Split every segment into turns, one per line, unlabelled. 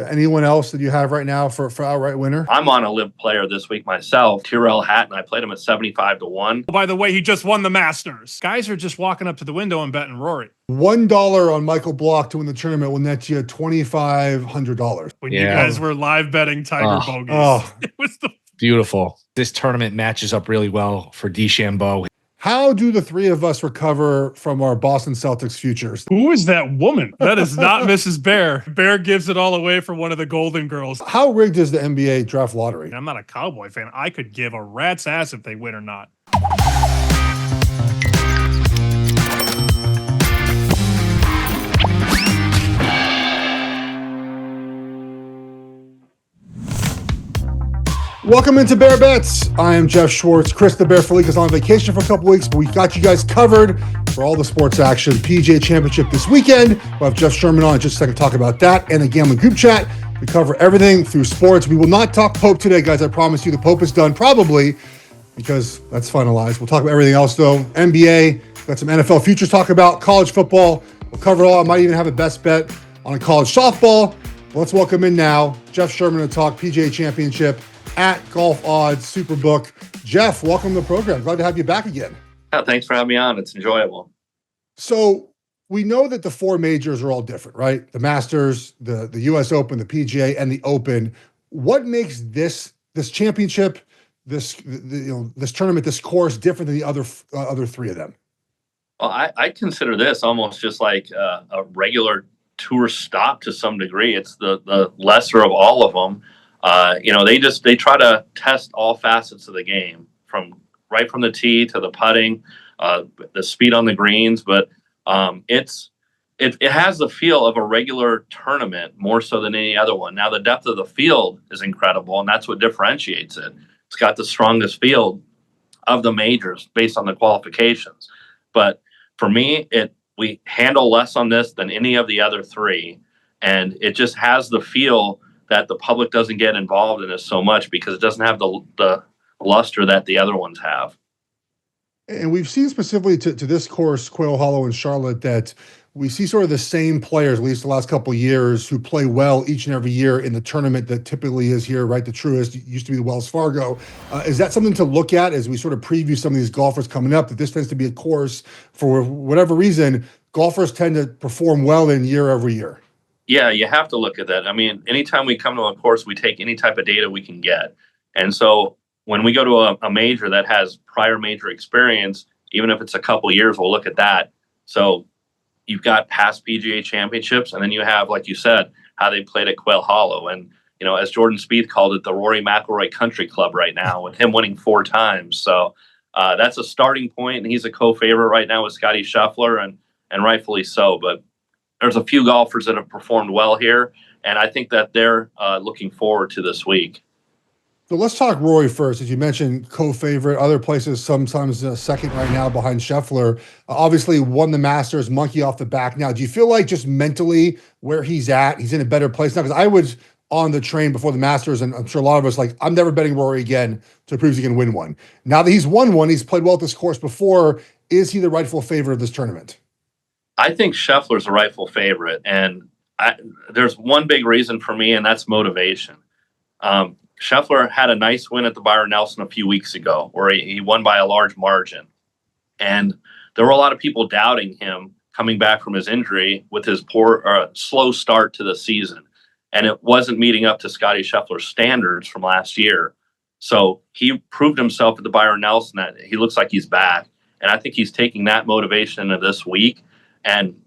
Anyone else that you have right now for outright winner?
I'm on a live player this week myself, Tyrrell Hatton. I played him at 75-1.
Oh, by the way, he just won the Masters. Guys are just walking up to the window and betting Rory.
$1 on Michael Block to win the tournament will net you $2,500.
When you guys were live betting Tiger bogeys. It was
beautiful. This tournament matches up really well for DeChambeau.
How do the three of us recover from our Boston Celtics futures?
Who is that woman? That is not Mrs. Bear. Bear gives it all away for one of the Golden Girls.
How rigged is the NBA draft lottery?
I'm not a Cowboy fan. I could give a rat's ass if they win or not.
Welcome into Bear Bets. I am Geoff Schwartz. Chris the Bear Felica is on vacation for a couple weeks, but we got you guys covered for all the sports action. PGA Championship this weekend. We'll have Jeff Sherman on in just a second to talk about that and the gambling group chat. We cover everything through sports. We will not talk Pope today, guys. I promise you the Pope is done probably because that's finalized. We'll talk about everything else, though. NBA, got some NFL futures to talk about, college football. We'll cover it all. I might even have a best bet on college softball. Let's welcome in now Jeff Sherman to talk PGA Championship at Golf Odds Superbook. Jeff, welcome to the program. Glad to have you back again.
Oh, thanks for having me on. It's enjoyable.
So we know that the four majors are all different, right? The Masters, the U.S. Open, the PGA, and the Open. What makes this championship, this tournament, this course different than the other three of them?
Well, I consider this almost just like a regular tour stop to some degree. It's the lesser of all of them. They try to test all facets of the game, from the tee to the putting, the speed on the greens. But it has the feel of a regular tournament more so than any other one. Now, the depth of the field is incredible, and that's what differentiates it. It's got the strongest field of the majors based on the qualifications. But for me, we handle less on this than any of the other three, and it just has the feel that the public doesn't get involved in this so much because it doesn't have the luster that the other ones have.
And we've seen specifically to this course, Quail Hollow in Charlotte, that we see sort of the same players, at least the last couple of years, who play well each and every year in the tournament that typically is here, right? The Truist used to be the Wells Fargo. Is that something to look at as we sort of preview some of these golfers coming up, that this tends to be a course, for whatever reason, golfers tend to perform well in year over year?
Yeah, you have to look at that. I mean, anytime we come to a course, we take any type of data we can get. And so when we go to a major that has prior major experience, even if it's a couple years, we'll look at that. So you've got past PGA championships, and then you have, like you said, how they played at Quail Hollow. And, as Jordan Spieth called it, the Rory Mcllroy country club right now, with him winning 4 times. So that's a starting point, and he's a co-favorite right now with Scottie Scheffler, and rightfully so. But there's a few golfers that have performed well here, and I think that they're looking forward to this week.
So let's talk Rory first. As you mentioned, co-favorite, other places sometimes second right now behind Scheffler. Obviously won the Masters, monkey off the back now. Do you feel like just mentally where he's at, he's in a better place now? Because I was on the train before the Masters, and I'm sure a lot of us I'm never betting Rory again to prove he can win one. Now that he's won one, he's played well at this course before. Is he the rightful favorite of this tournament?
I think Scheffler's a rightful favorite, and there's one big reason for me, and that's motivation. Scheffler had a nice win at the Byron Nelson a few weeks ago, where he won by a large margin. And there were a lot of people doubting him coming back from his injury with his slow start to the season. And it wasn't meeting up to Scottie Scheffler's standards from last year. So he proved himself at the Byron Nelson that he looks like he's back. And I think he's taking that motivation into this week. And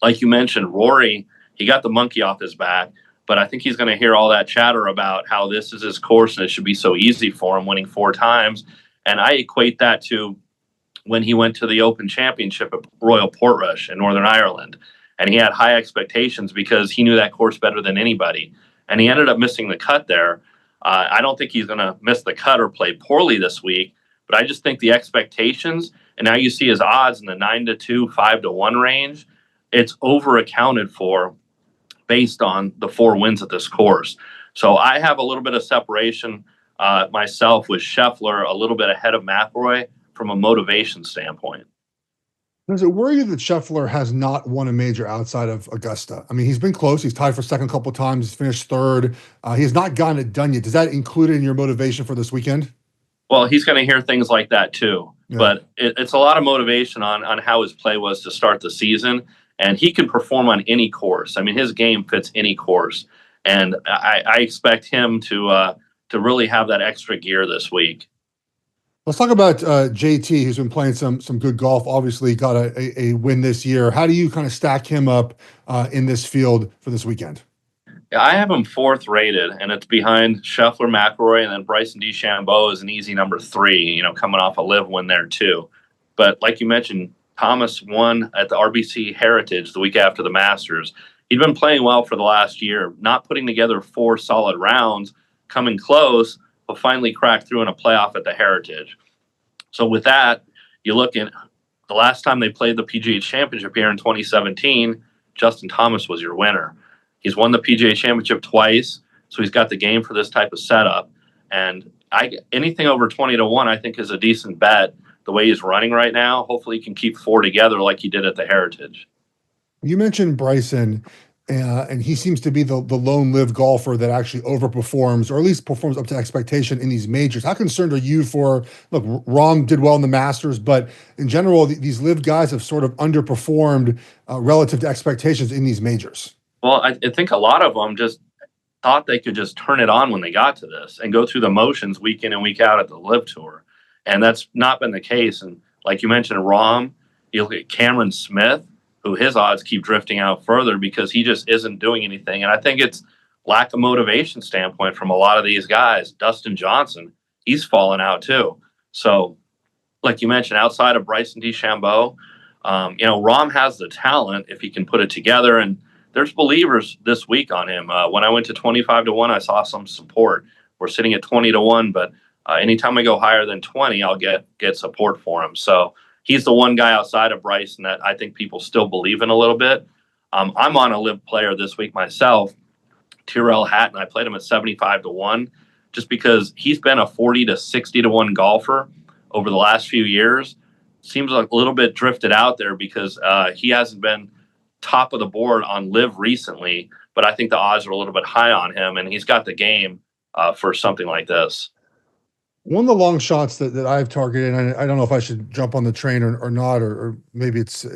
like you mentioned, Rory, he got the monkey off his back, but I think he's going to hear all that chatter about how this is his course and it should be so easy for him, winning 4 times. And I equate that to when he went to the Open Championship at Royal Portrush in Northern Ireland. And he had high expectations because he knew that course better than anybody. And he ended up missing the cut there. I don't think he's going to miss the cut or play poorly this week, but I just think the expectations, and now you see his odds in the 9-2, 5-1 range, it's over accounted for based on the 4 wins at this course. So I have a little bit of separation myself with Scheffler, a little bit ahead of McIlroy from a motivation standpoint.
Does it worry you that Scheffler has not won a major outside of Augusta? I mean, he's been close. He's tied for second a couple of times. He's finished third. He has not gotten it done yet. Does that include it in your motivation for this weekend?
Well, he's going to hear things like that too.
Yeah.
But it's a lot of motivation on how his play was to start the season. And he can perform on any course. I mean, his game fits any course. And I expect him to really have that extra gear this week.
Let's talk about JT, who's been playing some good golf. Obviously, got a win this year. How do you kind of stack him up in this field for this weekend?
Yeah, I have him fourth rated, and it's behind Scheffler, McIlroy, and then Bryson DeChambeau is an easy number 3. Coming off a live win there too. But like you mentioned, Thomas won at the RBC Heritage the week after the Masters. He'd been playing well for the last year, not putting together 4 solid rounds, coming close, but finally cracked through in a playoff at the Heritage. So with that, you look at the last time they played the PGA Championship here in 2017, Justin Thomas was your winner. He's won the PGA Championship twice, so he's got the game for this type of setup. And anything over 20-1, I think, is a decent bet. The way he's running right now, hopefully he can keep 4 together like he did at the Heritage.
You mentioned Bryson, and he seems to be the lone live golfer that actually overperforms, or at least performs up to expectation in these majors. How concerned are you look, Rahm did well in the Masters, but in general, these live guys have sort of underperformed relative to expectations in these majors?
Well, I think a lot of them just thought they could just turn it on when they got to this and go through the motions week in and week out at the Live Tour. And that's not been the case. And like you mentioned, Rahm, you look at Cameron Smith, who his odds keep drifting out further because he just isn't doing anything. And I think it's lack of motivation standpoint from a lot of these guys. Dustin Johnson, he's fallen out too. So like you mentioned, outside of Bryson DeChambeau, Rahm has the talent if he can put it together. And there's believers this week on him. When I went to 25-1, I saw some support. We're sitting at 20-1, but anytime I go higher than 20, I'll get support for him. So he's the one guy outside of Bryson that I think people still believe in a little bit. I'm on a live player this week myself, Tyrrell Hatton. I played him at 75-1 just because he's been a 40 to 60-1 golfer over the last few years. Seems like a little bit drifted out there because he hasn't been top of the board on live recently, but I think the odds are a little bit high on him, and he's got the game for something like this.
One of the long shots that I've targeted, and I don't know if I should jump on the train or not, or maybe it's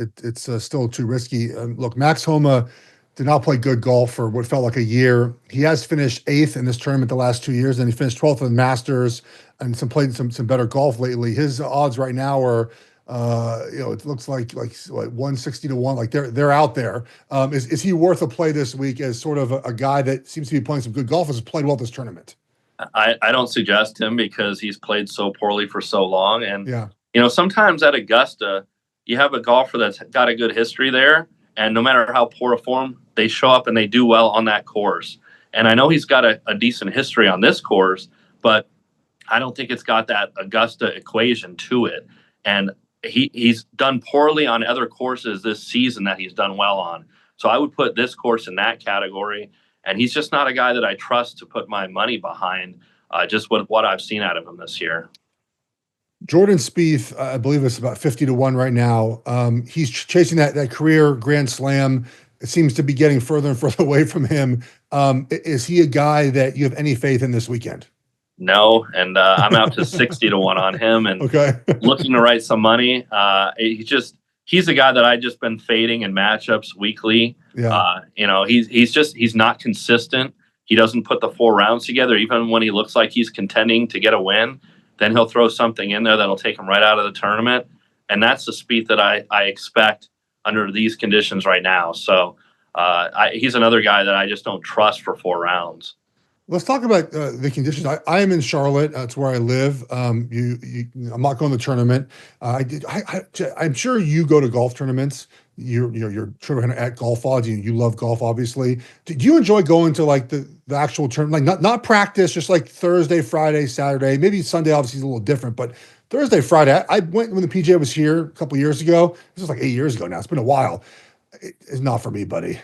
still too risky. Look, Max Homa did not play good golf for what felt like a year. He has finished 8th in this tournament the last 2 years, and he finished 12th in the Masters and played some better golf lately. His odds right now are, it looks like 160-1, like they're out there. Is he worth a play this week as sort of a guy that seems to be playing some good golf, has played well this tournament?
I don't suggest him because he's played so poorly for so long. And,
yeah,
sometimes at Augusta, you have a golfer that's got a good history there. And no matter how poor a form, they show up and they do well on that course. And I know he's got a decent history on this course, but I don't think it's got that Augusta equation to it. And he's done poorly on other courses this season that he's done well on. So I would put this course in that category. And he's just not a guy that I trust to put my money behind, just with what I've seen out of him this year.
Jordan Spieth, I believe it's about 50-1 right now. He's chasing that career Grand Slam. It seems to be getting further and further away from him. Is he a guy that you have any faith in this weekend?
No, and I'm out to 60-1 on him, and looking to write some money. He's a guy that I just been fading in matchups weekly.
Yeah.
He's not consistent. He doesn't put the 4 rounds together, even when he looks like he's contending to get a win. Then he'll throw something in there that'll take him right out of the tournament, and that's the speed that I expect under these conditions right now. So he's another guy that I just don't trust for 4 rounds.
Let's talk about the conditions. I am in Charlotte. That's where I live. I'm not going to the tournament. I'm sure you go to golf tournaments. You're sort of at golf odds. You love golf, obviously. Do you enjoy going to like the actual tournament, like not practice, just like Thursday, Friday, Saturday, maybe Sunday? Obviously, is a little different, but Thursday, Friday. I went when the PGA was here a couple years ago. This was like 8 years ago now. It's been a while. It's not for me, buddy.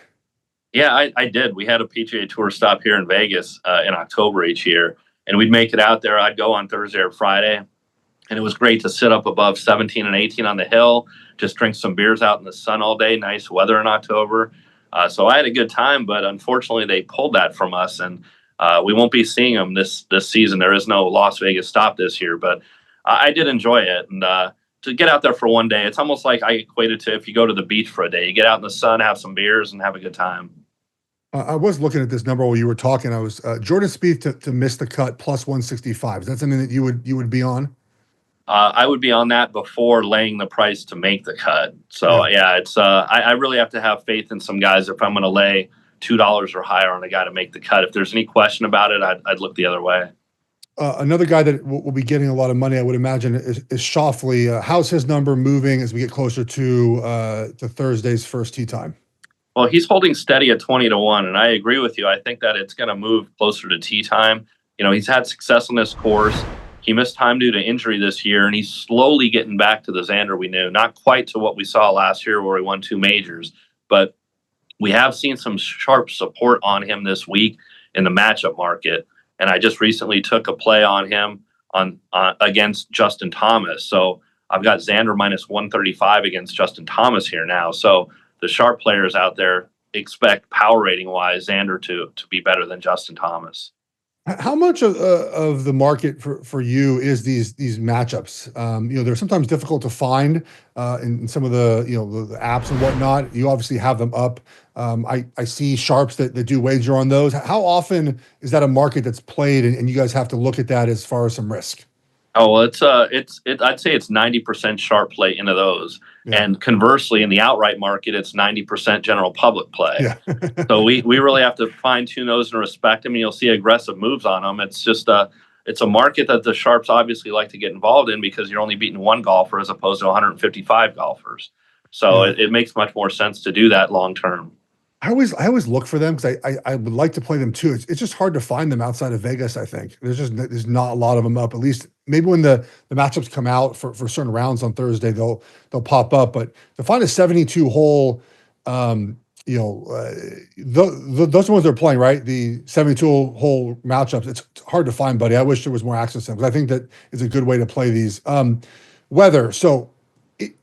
Yeah, I did. We had a PGA Tour stop here in Vegas in October each year, and we'd make it out there. I'd go on Thursday or Friday. And it was great to sit up above 17 and 18 on the hill, just drink some beers out in the sun all day. Nice weather in October. So I had a good time, but unfortunately they pulled that from us, and we won't be seeing them this season. There is no Las Vegas stop this year, but I did enjoy it. And to get out there for one day, it's almost like I equate it to if you go to the beach for a day. You get out in the sun, have some beers, and have a good time.
I was looking at this number while you were talking. I was Jordan Spieth to miss the cut plus 165. Is that something that you would be on?
I would be on that before laying the price to make the cut. So it's I really have to have faith in some guys if I'm going to lay $2 or higher on a guy to make the cut. If there's any question about it, I'd look the other way.
Another guy that will be getting a lot of money, I would imagine, is Schauffele. How's his number moving as we get closer to Thursday's first tee time?
Well, he's holding steady at 20-1, and I agree with you. I think that it's going to move closer to tee time. He's had success on this course. He missed time due to injury this year, and he's slowly getting back to the Xander we knew. Not quite to what we saw last year where he won 2 majors, but we have seen some sharp support on him this week in the matchup market. And I just recently took a play on him against Justin Thomas. So I've got Xander minus 135 against Justin Thomas here now. So the sharp players out there expect power rating wise Xander to be better than Justin Thomas.
How much of the market for you is these matchups? They're sometimes difficult to find in some of the the apps and whatnot. You obviously have them up. I see sharps that do wager on those. How often is that a market that's played, and you guys have to look at that as far as some risk?
Oh, well, I'd say it's 90% sharp play into those. Yeah. And conversely, in the outright market, it's 90% general public play. Yeah. So we really have to fine tune those and respect them. And you'll see aggressive moves on them. It's just it's a market that the sharps obviously like to get involved in because you're only beating one golfer as opposed to 155 golfers. So it makes much more sense to do that long term.
I always look for them because I would like to play them too. It's just hard to find them outside of Vegas. I think there's not a lot of them up. At least maybe when the matchups come out for certain rounds on Thursday, they'll pop up. But to find a 72 hole, those are the ones they're playing, right? The 72 hole matchups. It's hard to find, buddy. I wish there was more access to them because I think that is a good way to play these. Weather. So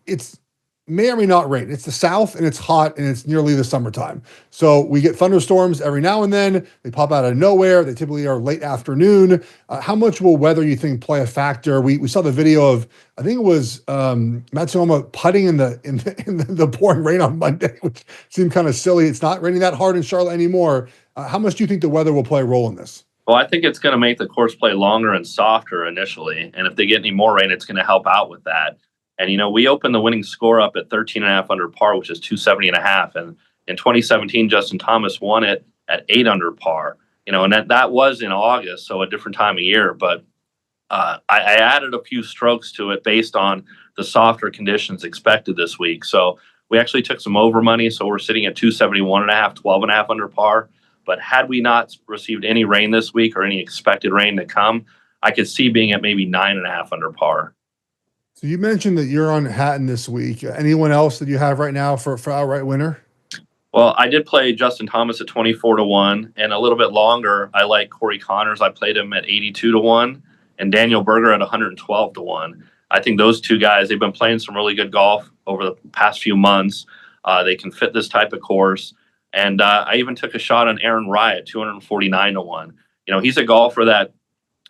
it's may or may not rain. It's the South and it's hot and it's nearly the summertime. So we get thunderstorms every now and then. They pop out of nowhere. They typically are late afternoon. How much will weather, you think, play a factor? We saw the video of, I think it was Matsuyama putting in the pouring rain on Monday, which seemed kind of silly. It's not raining that hard in Charlotte anymore. How much do you think the weather will play a role in this?
Well, I think it's going to make the course play longer and softer initially. And if they get any more rain, it's going to help out with that. And, we opened the winning score up at 13.5 under par, which is 270.5. And in 2017, Justin Thomas won it at 8 under par, and that was in August, so a different time of year. But I added a few strokes to it based on the softer conditions expected this week. So we actually took some over money. So we're sitting at 271.5, 12.5 under par. But had we not received any rain this week or any expected rain to come, I could see being at maybe 9.5 under par.
So you mentioned that you're on Hatton this week. Anyone else that you have right now for outright winner?
Well, I did play Justin Thomas at 24-1, and a little bit longer, I like Corey Connors. I played him at 82-1, and Daniel Berger at 112-1. I think those two guys, they've been playing some really good golf over the past few months. They can fit this type of course. And I even took a shot on Aaron Rai at 249-1. He's a golfer that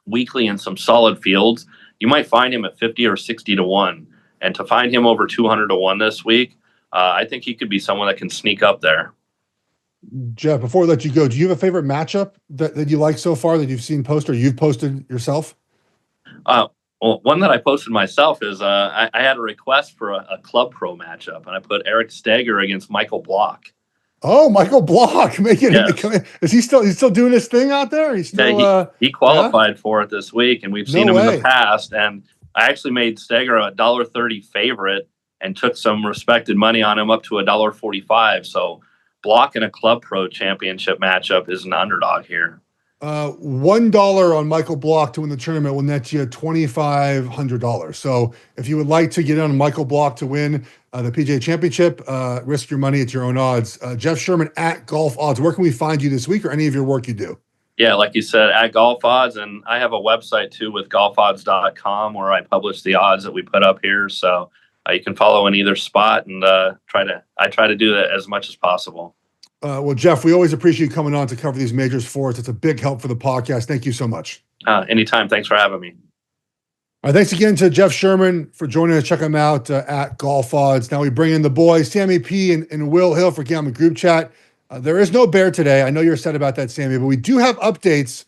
weekly in some solid fields, you might find him at 50 or 60-1. And to find him over 200-1 this week, I think he could be someone that can sneak up there.
Jeff, before we let you go, do you have a favorite matchup that you like so far that you've seen posted or you've posted yourself?
Well, one that I posted myself is I had a request for a Club Pro matchup, and I put Eric Steger against Michael Block.
Oh, Michael Block making it. Is he's still doing his thing out there? He's still
he qualified for it this week, and we've seen him in the past. And I actually made Steger a $1.30 favorite and took some respected money on him up to $1.45. So Block in a Club Pro Championship matchup is an underdog here.
$1 on Michael Block to win the tournament will net you $2,500. So if you would like to get on Michael Block to win the PGA Championship, risk your money at your own odds. Jeff Sherman at Golf Odds. Where can we find you this week or any of your work you do?
Yeah, like you said, at Golf Odds, and I have a website too with golfodds.com where I publish the odds that we put up here. So you can follow in either spot, and try to do that as much as possible.
Well, Jeff, we always appreciate you coming on to cover these majors for us. It's a big help for the podcast. Thank you so much.
Anytime. Thanks for having me.
All right, thanks again to Jeff Sherman for joining us. Check him out at Golf Odds. Now we bring in the boys, Sammy P and Will Hill, for Gamma Group Chat. There is no Bear today. I know you're sad about that, Sammy, but we do have updates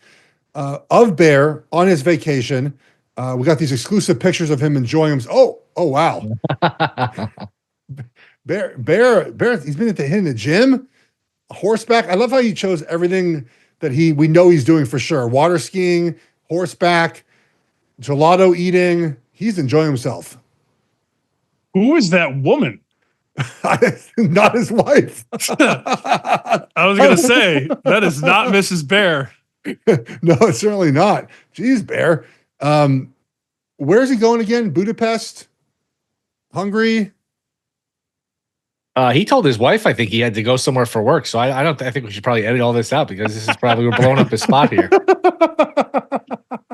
of Bear on his vacation. We got these exclusive pictures of him enjoying him. Oh, wow. Bear, he's been hitting the gym, horseback. I love how he chose everything that we know he's doing for sure. Water skiing, horseback, gelato eating. He's enjoying himself.
Who is that woman?
Not his wife.
I was going to say, that is not Mrs. Bear.
No, it's certainly not. Jeez, Bear. Where's he going again? Budapest? Hungary?
He told his wife, I think he had to go somewhere for work. So I think we should probably edit all this out because this is probably, we're blowing up his spot here.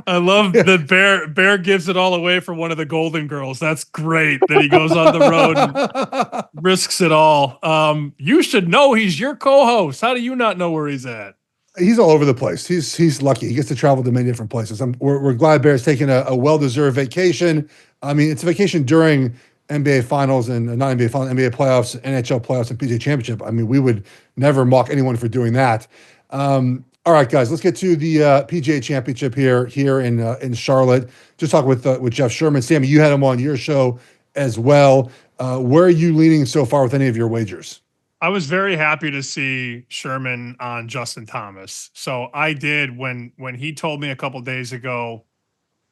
I love that Bear gives it all away for one of the Golden Girls. That's great that he goes on the road and risks it all. You should know he's your co-host. How do you not know where he's at?
He's all over the place. He's lucky. He gets to travel to many different places. We're glad Bear's taking a well-deserved vacation. I mean, it's a vacation during NBA Finals and not NBA Finals, NBA playoffs, NHL playoffs, and PGA Championship. I mean, we would never mock anyone for doing that. All right, guys, let's get to the PGA Championship here in Charlotte. Just talk with Jeff Sherman. Sammy, you had him on your show as well. Where are you leaning so far with any of your wagers?
I was very happy to see Sherman on Justin Thomas. So I did when he told me a couple days ago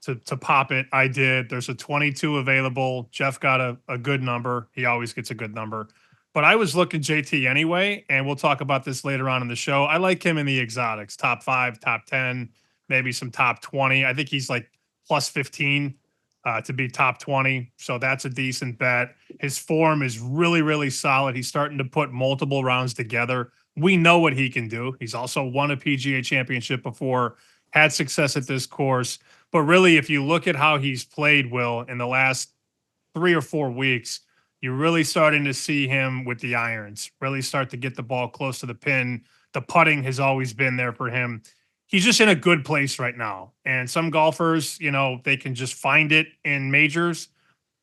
to pop it. I did. There's a 22 available. Jeff got a good number. He always gets a good number. But I was looking JT anyway, and we'll talk about this later on in the show. I like him in the exotics, top 5, top 10, maybe some top 20. I think he's like plus 15 to be top 20. So that's a decent bet. His form is really, really solid. He's starting to put multiple rounds together. We know what he can do. He's also won a PGA championship before, had success at this course. But really, if you look at how he's played, Will, in the last 3 or 4 weeks, you're really starting to see him with the irons, really start to get the ball close to the pin. The putting has always been there for him. He's just in a good place right now. And some golfers, they can just find it in majors.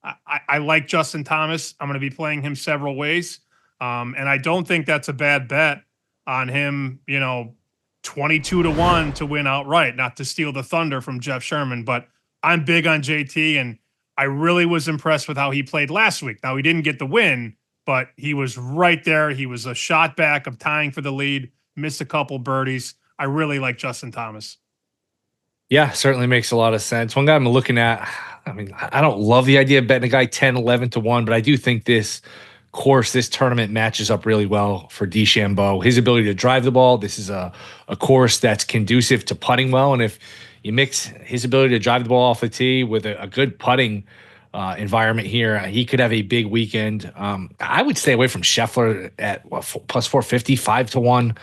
I like Justin Thomas. I'm going to be playing him several ways. And I don't think that's a bad bet on him, 22-1 to win outright, not to steal the thunder from Jeff Sherman. But I'm big on JT, and I really was impressed with how he played last week. Now, he didn't get the win, but he was right there. He was a shot back of tying for the lead, missed a couple birdies. I really like Justin Thomas.
Yeah, certainly makes a lot of sense. One guy I'm looking at, I mean, I don't love the idea of betting a guy 10, 11-1, but I do think this tournament matches up really well for DeChambeau. His ability to drive the ball, this is a course that's conducive to putting well, and if you mix his ability to drive the ball off the tee with a good putting environment here, he could have a big weekend. I would stay away from Scheffler at plus 450, 5-1.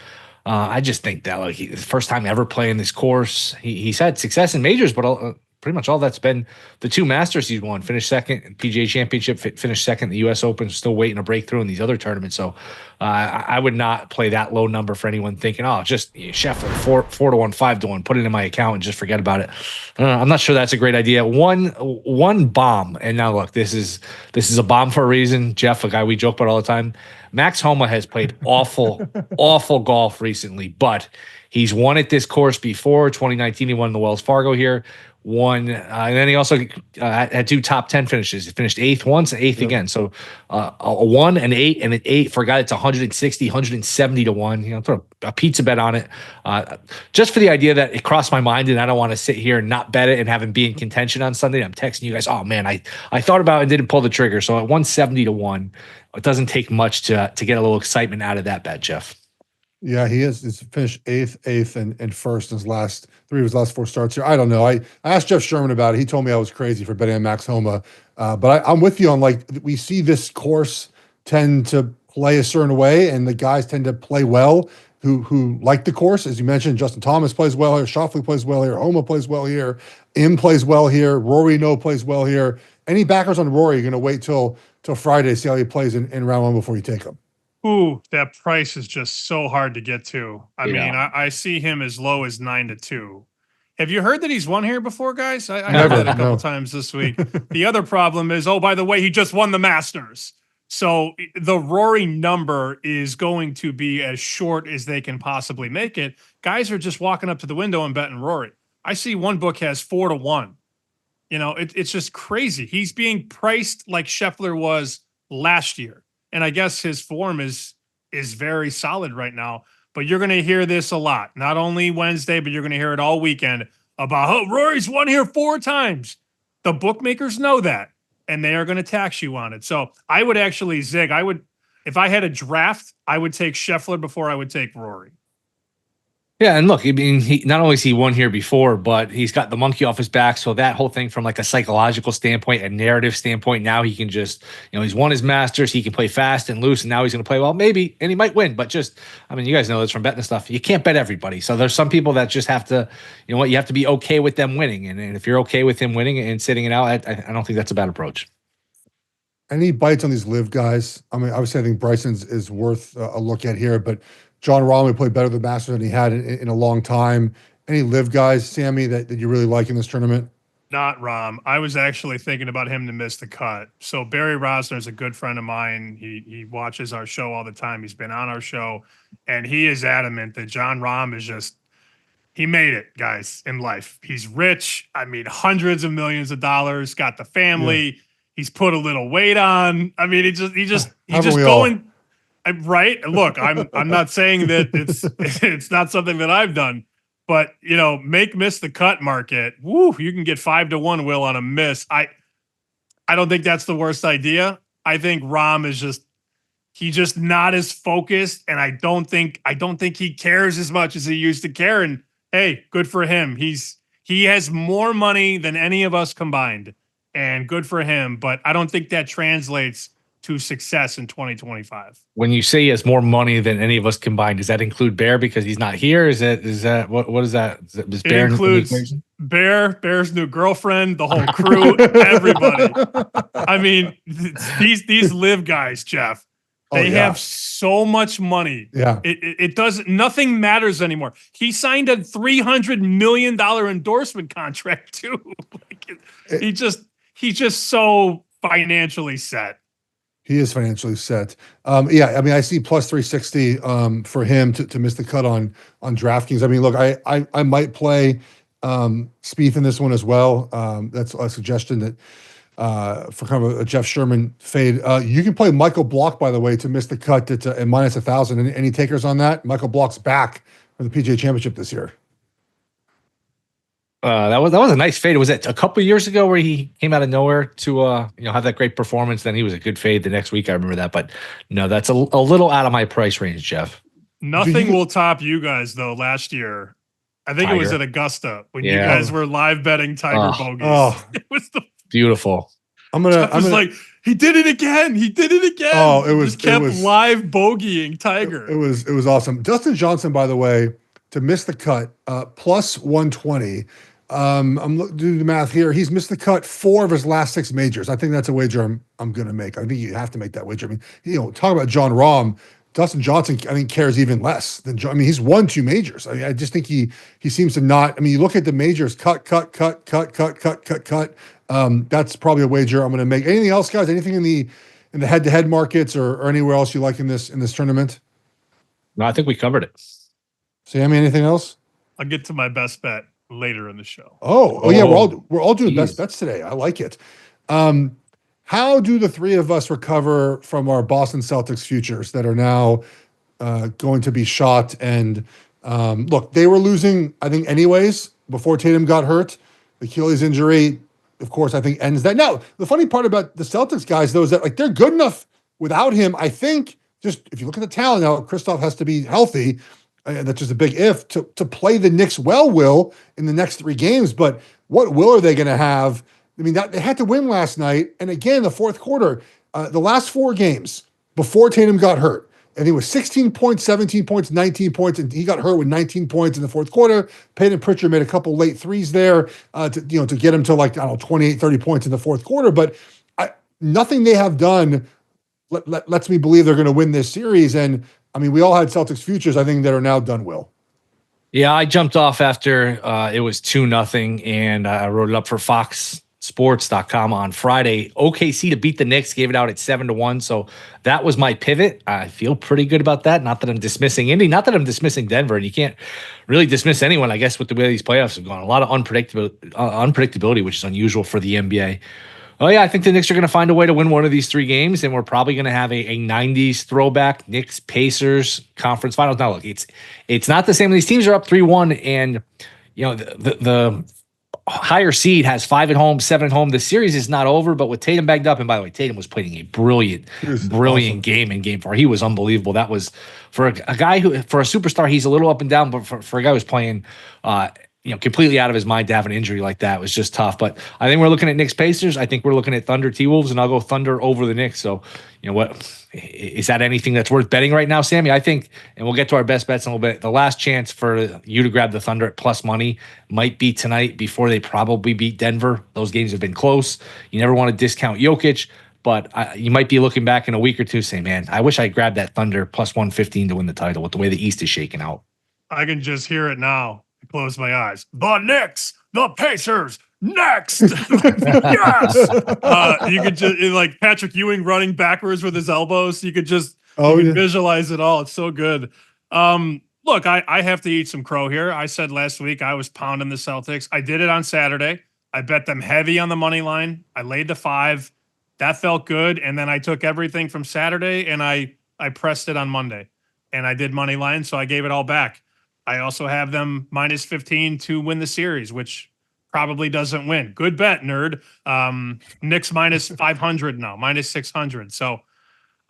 I just think that the first time ever playing this course, he's had success in majors, but pretty much all that's been the 2 Masters he's won. Finished second in PGA Championship, finished second in the U.S. Open, still waiting a breakthrough in these other tournaments. So I would not play that low number for anyone thinking, just Scheffler 4-1, 5-1, put it in my account and just forget about it. I'm not sure that's a great idea. One bomb, and now look, this is a bomb for a reason. Jeff, a guy we joke about all the time. Max Homa has played awful golf recently, but he's won at this course before. 2019, he won the Wells Fargo here. And then he also had 2 top 10 finishes. He finished 8th once and 8th again. So a 1, an 8, and an 8 for a guy that's 160, 170-1. Throw a pizza bet on it. Just for the idea that it crossed my mind, and I don't want to sit here and not bet it and have him be in contention on Sunday. I'm texting you guys, oh man, I thought about it and didn't pull the trigger. So at 170-1, it doesn't take much to get a little excitement out of that bet, Jeff.
Yeah, he is. He's finished 8th, and first in his last 3 of his last 4 starts here. I don't know. I asked Jeff Sherman about it. He told me I was crazy for betting on Max Homa. But I'm with you on, we see this course tend to play a certain way, and the guys tend to play well. who like the course. As you mentioned, Justin Thomas plays well here. Schauffele plays well here. Homa plays well here. Im plays well here. Rory plays well here. Any backers on Rory, you're going to wait till Friday to see how he plays in round one before you take him.
Ooh, that price is just so hard to get to. I mean, I see him as low as 9-2. Have you heard that he's won here before, guys? I heard that a couple times this week. The other problem is, oh, by the way, he just won the Masters. So the Rory number is going to be as short as they can possibly make it. Guys are just walking up to the window and betting Rory. I see one book has 4-1. You know, it's just crazy. He's being priced like Scheffler was last year. And I guess his form is very solid right now. But you're going to hear this a lot, not only Wednesday, but you're going to hear it all weekend about, oh, Rory's won here 4 times. The bookmakers know that, and they are going to tax you on it. So I would actually zig. If I had a draft, I would take Scheffler before I would take Rory.
Yeah, and look, I mean, he not only has he won here before, but he's got the monkey off his back. So that whole thing from like a psychological standpoint, a narrative standpoint, now he can just, he's won his Masters. He can play fast and loose, and now he's going to play well, maybe, and he might win. But just, I mean, you guys know this from betting and stuff. You can't bet everybody. So there's some people that just have to, you have to be okay with them winning. And if you're okay with him winning and sitting it out, I don't think that's a bad approach.
Any bites on these live guys? I mean, obviously, I think Bryson's is worth a look at here, but John Rahm played better the Masters than he had in a long time. Any live guys, Sammy, that you really like in this tournament?
Not Rahm. I was actually thinking about him to miss the cut. So Barry Rosner is a good friend of mine. He watches our show all the time. He's been on our show, and he is adamant that John Rahm is just, he made it, guys, in life. He's rich. I mean, hundreds of millions of dollars, got the family. Yeah. He's put a little weight on. I mean, he just going. Right. Look, I'm not saying that it's not something that I've done, but miss the cut market. Woo, you can get 5-1, Will, on a miss. I don't think that's the worst idea. I think Rahm is just not as focused, and I don't think he cares as much as he used to care. And hey, good for him. He has more money than any of us combined, and good for him. But I don't think that translates to success in 2025.
When you say he has more money than any of us combined, does that include Bear because he's not here? Is that what is that? Is
Bear includes Bear's new girlfriend, the whole crew, everybody. I mean, these live guys, Jeff. They have so much money. Yeah, it doesn't. Nothing matters anymore. He signed a $300 million endorsement contract too. He's just so financially set.
He is financially set. I mean, I see plus 360 for him to miss the cut on DraftKings. I mean, look, I might play Spieth in this one as well. That's a suggestion that for kind of a Jeff Sherman fade. You can play Michael Block, by the way, to miss the cut at minus 1,000. Any takers on that? Michael Block's back for the PGA Championship this year.
That was a nice fade. Was it a couple of years ago where he came out of nowhere to have that great performance? Then he was a good fade the next week. I remember that, but no, that's a little out of my price range, Jeff.
Nothing will top you guys though. Last year, I think Tiger. It was at Augusta when you guys were live betting Tiger bogeys. Oh, it was
beautiful.
I'm
like, he did it again. He did it again.
Oh, it was
live bogeying Tiger.
It was awesome. Dustin Johnson, by the way, to miss the cut, plus 120. I'm doing the math here. He's missed the cut 4 of his last 6 majors. I think that's a wager I'm going to make. I think you have to make that wager. I mean, talk about John Rahm. Dustin Johnson, I think, cares even less than John. I mean, he's won 2 majors. I mean, I just think he seems to not. I mean, you look at the majors, cut. That's probably a wager I'm going to make. Anything else, guys? Anything in the head-to-head markets or anywhere else you like in this tournament?
No, I think we covered it.
Sammy, anything else?
I'll get to my best bet later in the show.
Oh yeah, we're all doing best bets today. I like it. How do the 3 of us recover from our Boston Celtics futures that are now going to be shot? And look, they were losing, I think, anyways before Tatum got hurt. The Achilles injury, of course, I think ends that. Now, the funny part about the Celtics guys, though, is that they're good enough without him. I think just if you look at the talent now, Kristoff has to be healthy. That's just a big if to play the Knicks well, Will, in the next 3 games. But what will are they going to have? I mean, they had to win last night. And again, the fourth quarter, the last 4 games before Tatum got hurt, think it was 16 points, 17 points, 19 points, and he got hurt with 19 points in the fourth quarter. Peyton Pritchard made a couple late threes there to get him to 28, 30 points in the fourth quarter. But nothing they have done lets me believe they're going to win this series. And I mean, we all had Celtics futures, I think, that are now done, Will.
Yeah, I jumped off after it was 2-0, and I wrote it up for FoxSports.com on Friday. OKC to beat the Knicks, gave it out at 7-1. So that was my pivot. I feel pretty good about that. Not that I'm dismissing Indy, not that I'm dismissing Denver, and you can't really dismiss anyone, I guess, with the way these playoffs have gone. A lot of unpredictability, which is unusual for the NBA. Oh, yeah, I think the Knicks are going to find a way to win one of these 3 games, and we're probably going to have a 90s throwback Knicks-Pacers conference finals. Now, look, it's not the same. These teams are up 3-1, and the higher seed has 5 at home, 7 at home. The series is not over, but with Tatum bagged up, and by the way, Tatum was playing a brilliant awesome game in Game 4. He was unbelievable. That was for a guy for a superstar, he's a little up and down, but for a guy who's playing completely out of his mind to have an injury like that was just tough. But I think we're looking at Knicks Pacers. I think we're looking at Thunder T-Wolves, and I'll go Thunder over the Knicks. So, what is that anything that's worth betting right now, Sammy? I think, and we'll get to our best bets in a little bit. The last chance for you to grab the Thunder at plus money might be tonight before they probably beat Denver. Those games have been close. You never want to discount Jokic, but you might be looking back in a week or two saying, man, I wish I grabbed that Thunder plus 115 to win the title with the way the East is shaking out.
I can just hear it now. Close my eyes. The Knicks, the Pacers, next. Yes. You could just like Patrick Ewing running backwards with his elbows. You could just visualize it all. It's so good. Look, I have to eat some crow here. I said last week I was pounding the Celtics. I did it on Saturday. I bet them heavy on the money line. I laid the 5. That felt good. And then I took everything from Saturday and I pressed it on Monday. And I did money line, so I gave it all back. I also have them minus 15 to win the series, which probably doesn't win. Good bet, nerd. Knicks minus 500 now, minus 600. So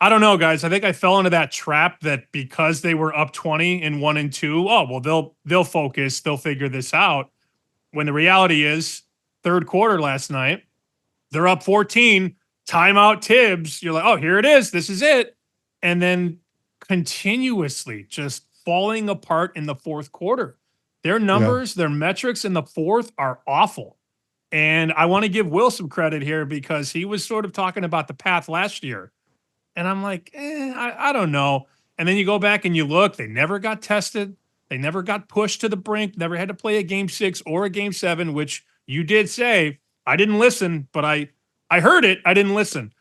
I don't know, guys. I think I fell into that trap that because they were up 20 in 1 and 2, they'll focus, they'll figure this out. When the reality is, third quarter last night, they're up 14, timeout Tibbs. You're like, oh, here it is. This is it. And then continuously just falling apart in the fourth quarter. Their numbers, their metrics in the fourth are awful. And I want to give Will some credit here because he was sort of talking about the path last year. And I'm like, I don't know. And then you go back and you look, they never got tested. They never got pushed to the brink, never had to play a game 6 or a game 7, which you did say. I didn't listen, but I heard it. I didn't listen.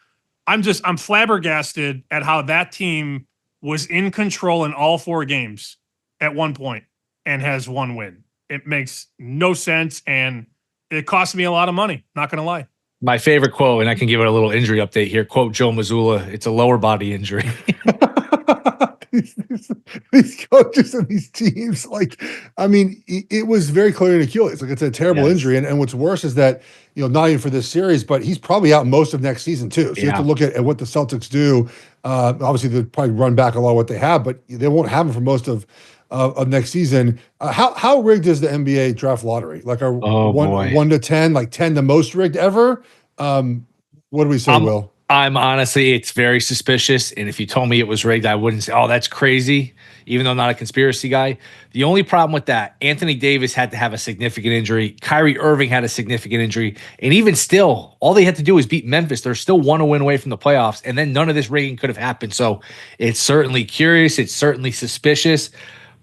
I'm flabbergasted at how that team was in control in all 4 games at one point and has 1 win. It makes no sense, and it cost me a lot of money, not going to lie.
My favorite quote, and I can give it a little injury update here, quote Joe Mazzulla, it's a lower body injury.
These coaches and these teams, it was very clear in Achilles. Like, it's a terrible injury. And what's worse is that, not even for this series, but he's probably out most of next season too. So you have to look at what the Celtics do. Obviously, they'll probably run back a lot of what they have, but they won't have him for most of next season. How rigged is the NBA draft lottery? Like, are 1 to 10, like 10 the most rigged ever? What do we say, Will?
I'm honestly, it's very suspicious. And if you told me it was rigged, I wouldn't say, oh, that's crazy, even though I'm not a conspiracy guy. The only problem with that, Anthony Davis had to have a significant injury. Kyrie Irving had a significant injury. And even still, all they had to do was beat Memphis. They're still 1 win away from the playoffs. And then none of this rigging could have happened. So it's certainly curious. It's certainly suspicious.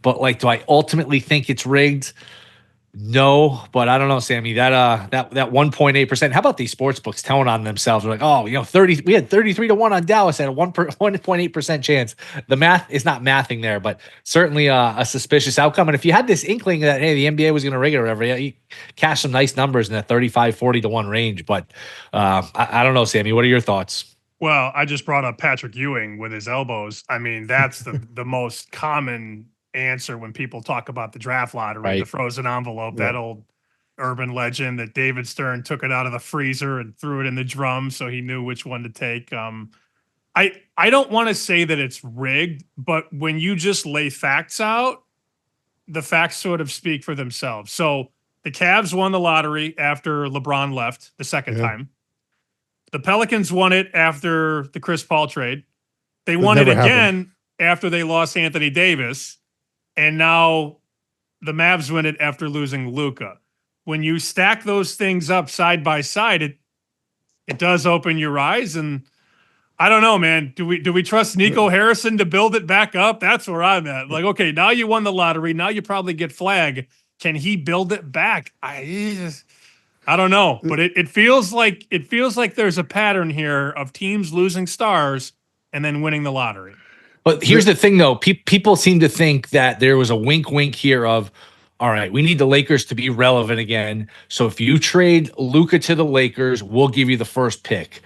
But do I ultimately think it's rigged? No, but I don't know, Sammy. That 1.8%. How about these sports books telling on themselves? They're like, 30. We had 33 to 1 on Dallas at a 1.8% chance. The math is not mathing there, but certainly a suspicious outcome. And if you had this inkling that the NBA was going to rig it or whatever, you cash some nice numbers in that 35, 40 to 1 range. But I don't know, Sammy. What are your thoughts?
Well, I just brought up Patrick Ewing with his elbows. I mean, that's the most common answer when people talk about the draft lottery, the frozen envelope, that old urban legend that David Stern took it out of the freezer and threw it in the drum so he knew which one to take. I don't want to say that it's rigged, but when you just lay facts out, the facts sort of speak for themselves. So the Cavs won the lottery after LeBron left the second time. The Pelicans won it after the Chris Paul trade. They won it again after they lost Anthony Davis, and now the Mavs win it after losing Luka. When you stack those things up side by side, it does open your eyes. And I don't know, man. Do we trust Nico Harrison to build it back up? That's where I'm at. Like, okay, now you won the lottery. Now you probably get flag. Can he build it back? I don't know, but it feels like there's a pattern here of teams losing stars and then winning the lottery.
But here's the thing, though. People seem to think that there was a wink here of, all right, we need the Lakers to be relevant again. So if you trade Luka to the Lakers, we'll give you the first pick.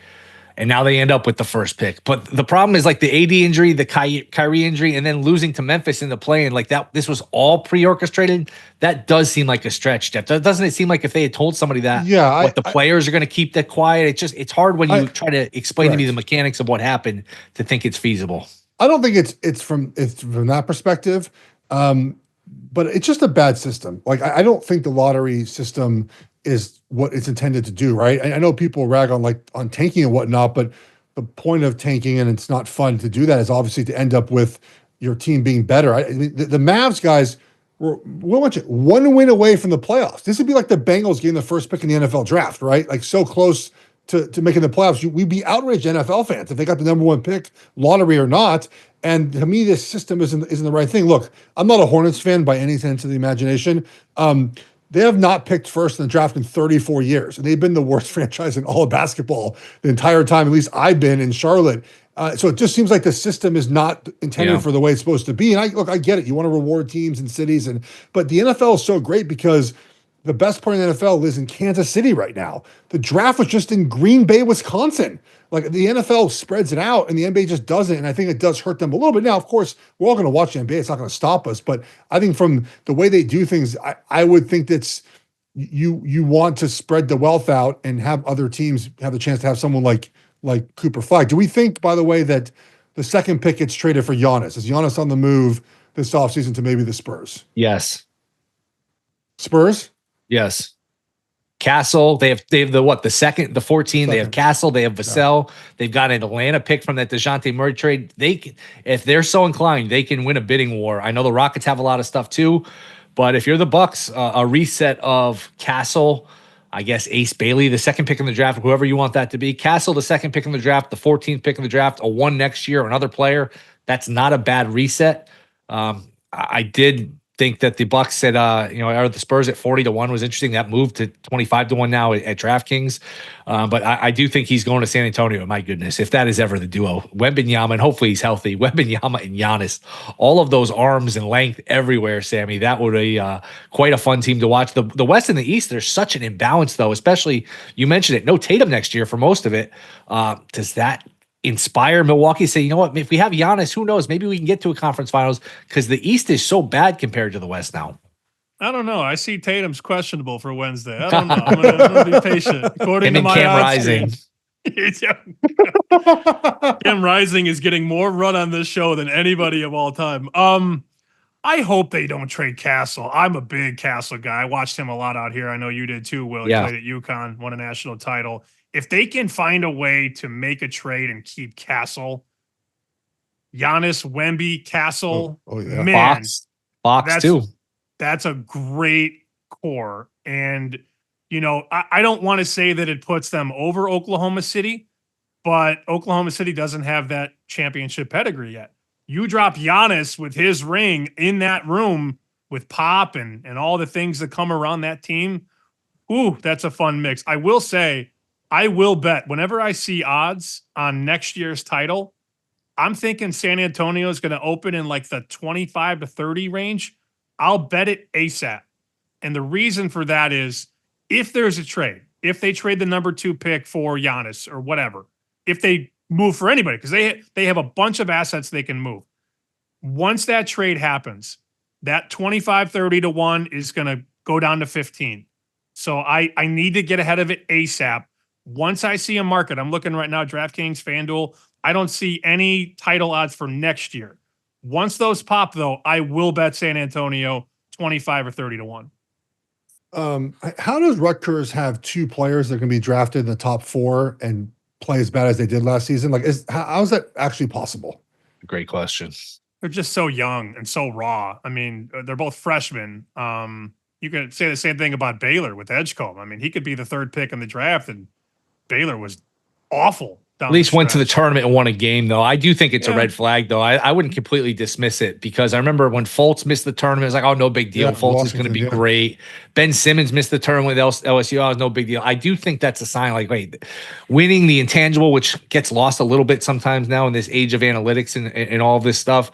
And now they end up with the first pick. But the problem is like the AD injury, the Kyrie injury, and then losing to Memphis in the play-in, like that, this was all pre-orchestrated. That does seem like a stretch, Jeff. Doesn't it seem like if they had told somebody that, the players are going to keep that quiet? It's hard when you try to explain to me the mechanics of what happened to think it's feasible.
I don't think it's from that perspective. But it's just a bad system. Like, I don't think the lottery system is what it's intended to do, right? I know people rag on tanking and whatnot, but the point of tanking, and it's not fun to do that, is obviously to end up with your team being better. I mean, the Mavs guys were one win away from the playoffs. This would be like the Bengals getting the first pick in the NFL draft, right? Like, so close to making the playoffs. We'd be outraged NFL fans if they got the number one pick, lottery or not. And to me, this system isn't the right thing. Look, I'm not a Hornets fan by any sense of the imagination. They have not picked first in the draft in 34 years, and they've been the worst franchise in all of basketball the entire time, at least I've been in Charlotte. So it just seems like the system is not intended for the way it's supposed to be. And I get it. You want to reward teams and cities, but the NFL is so great because the best part of the NFL lives in Kansas City right now. The draft was just in Green Bay, Wisconsin. Like, the NFL spreads it out and the NBA just doesn't. And I think it does hurt them a little bit. Now, of course, we're all going to watch the NBA. It's not going to stop us. But I think from the way they do things, I would think that's you want to spread the wealth out and have other teams have the chance to have someone like Cooper Flag. Do we think, by the way, that the second pick gets traded for Giannis? Is Giannis on the move this offseason to maybe the Spurs?
Yes.
Spurs?
Yes. Castle, they have the second, the 14, they have Castle, they have Vassell, they've got an Atlanta pick from that DeJounte Murray trade. They can, if they're so inclined, they can win a bidding war. I know the Rockets have a lot of stuff too, but if you're the Bucks, a reset of Castle, I guess Ace Bailey, the second pick in the draft, whoever you want that to be, Castle, the second pick in the draft, the 14th pick in the draft, a one next year, another player, that's not a bad reset. I did think that the Bucks said, or the Spurs at 40-1 was interesting. That moved to 25-1 now at DraftKings. But I do think he's going to San Antonio. My goodness, if that is ever the duo, Wembanyama, and hopefully he's healthy, Wembanyama and Giannis, all of those arms and length everywhere, Sammy, that would be quite a fun team to watch. The West and the East, there's such an imbalance, though, especially, you mentioned it, no Tatum next year for most of it. Does that inspire Milwaukee to say, you know what, if we have Giannis, who knows, maybe we can get to a conference finals, because the East is so bad compared to the West now? I
don't know. I see Tatum's questionable for Wednesday. I don't know. I'm gonna be patient. According to my
Cam Rising.
Cam Rising is getting more run on this show than anybody of all time. I hope they don't trade Castle. I'm a big Castle guy. I watched him a lot out here. I know you did too, Will. He played at UConn, won a national title. If they can find a way to make a trade and keep Castle, Giannis, Wemby, Castle, man,
Fox too.
That's a great core. And, I don't want to say that it puts them over Oklahoma City, but Oklahoma City doesn't have that championship pedigree yet. You drop Giannis with his ring in that room with Pop and all the things that come around that team. Ooh, that's a fun mix. I will say, I will bet whenever I see odds on next year's title, I'm thinking San Antonio is going to open in like the 25 to 30 range. I'll bet it ASAP. And the reason for that is if there's a trade, if they trade the number 2 pick for Giannis or whatever, if they move for anybody, because they have a bunch of assets they can move. Once that trade happens, that 25-30-1 is going to go down to 15. So I need to get ahead of it ASAP. Once I see a market, I'm looking right now, DraftKings, FanDuel, I don't see any title odds for next year. Once those pop, though, I will bet San Antonio 25 or 30-1.
How does Rutgers have 2 players that can be drafted in the top 4 and play as bad as they did last season? Like, how is that actually possible?
Great question.
they're just so young and so raw. I mean, they're both freshmen. You can say the same thing about Baylor with Edgecombe. I mean, he could be the third pick in the draft, and Baylor was awful.
At least went to the tournament and won a game, though. I do think it's a red flag, though. I wouldn't completely dismiss it, because I remember when Fultz missed the tournament, it was like, oh, no big deal. Fultz is going to be great. Ben Simmons missed the tournament with LSU. Oh, no big deal. I do think that's a sign, like, wait, winning the intangible, which gets lost a little bit sometimes now in this age of analytics and all of this stuff.